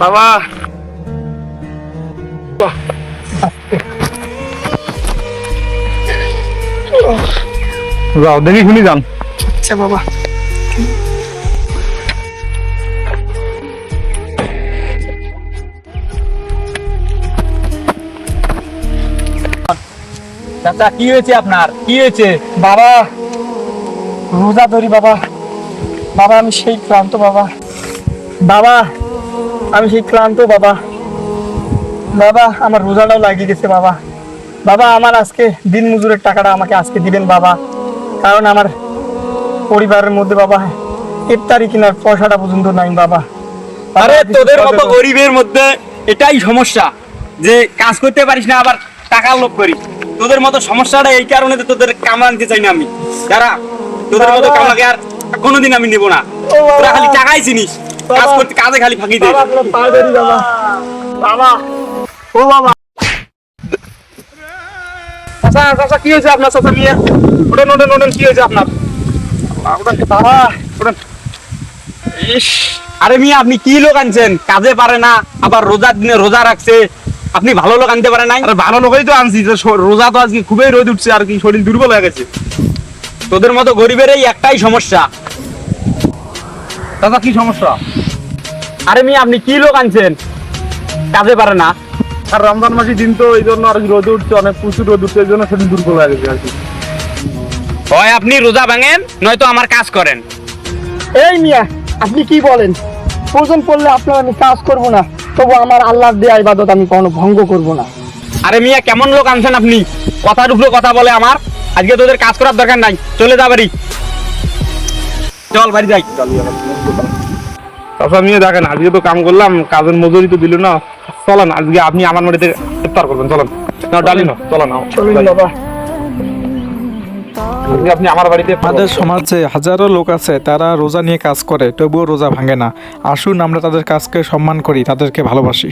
বাবা যাও দেখি শুনি যান। আচ্ছা বাবা। চাচা কি হয়েছে আপনার, কি হয়েছে? বাবা রোজা ধরি বাবা। বাবা আমি সেই ক্লান্ত বাবা। বাবা আমি সেই ক্লান্ত বাবা। বাবা আমার রোজাটাও লাগিয়ে গেছে বাবা। বাবা আমার আজকে দিন মজুরের টাকাটা আমাকে আজকে দিবেন বাবা, কারণ আমার পরিবারের মধ্যে বাবা ইফতারি কেনার পয়সাটা পর্যন্ত নাই বাবা। আরে তোদের মতো গরিবের মধ্যে এটাই সমস্যা, যে কাজ করতে পারিস না আবার টাকার লোভ করি। তোদের মতো সমস্যাটা এই কারণে তো তোদের কামলা আনতে চাই না আমি। যারা তোদের মতো কামলাকে আর কোনোদিন আমি নেব না। তোরা খালি টাকাই চিনিস, কাজ করতে কাজে খালি ফাঁকি দে। বাবা বাবা ও বাবা। চাচা চাচা কি হয়েছে আপনার? চাচা মিয়া ওঠেন ওঠেন ওঠেন, কি হয়েছে আপনার? বাবা ওঠেন। ইস, আরে মিয়া আপনি কি লোক আনছেন? কাজে পারে না, আবার রোজার দিনে রোজা রাখছে। আপনি ভালো লোক আনতে পারে নাই? আরে ভালো লোকই তো আনছি, রোজা তো আজকে খুবই রোদ উঠছে আর কি, শরীর দুর্বল হয়ে গেছে। তোদের মতো গরিবের এই একটাই সমস্যা। চাচা কি সমস্যা? আরে মিয়া আপনি কি লোক আনছেন? কাজে পারে না। আর রমজান মাসের দিন তো এই জন্য আর কি রোদ উঠছে, অনেক প্রচুর রোদ উঠছে, এই জন্য শরীর দুর্বল হয়ে গেছে আর কি। হয় আপনি রোজা ভাঙেন, নয়তো আমার কাজ করেন। এই মিয়া আপনি কি বলেন? প্রয়োজন পড়লে আপনার আমি কাজ করব না, তবু আমার আল্লাহর দেয়া ইবাদত আমি কখনো ভঙ্গ করব না। আরে মিয়া কেমন লোক আনছেন আপনি? কথার উপরে কথা বলে আমার। আজকে তোদের কাজ করার দরকার নাই, চলে যা বাড়ি। চল বাড়ি যাই। চাচা মিয়া দেখেন, আজকে তো কাম করলাম, কাজের মজুরি তো দিল না। চলেন আজকে আপনি আমার বাড়িতে ইফতার করবেন, চলেন না ডালি না, চলেন চলুন বাবা। আজকে আপনি আমার বাড়িতে ইফতার আমাদের করবেন। সমাজে হাজারো লোক আছে তারা রোজা নিয়ে কাজ করে তবুও রোজা ভাঙে না। আসুন আমরা তাদের কাজকে সম্মান করি, তাদেরকে ভালোবাসি।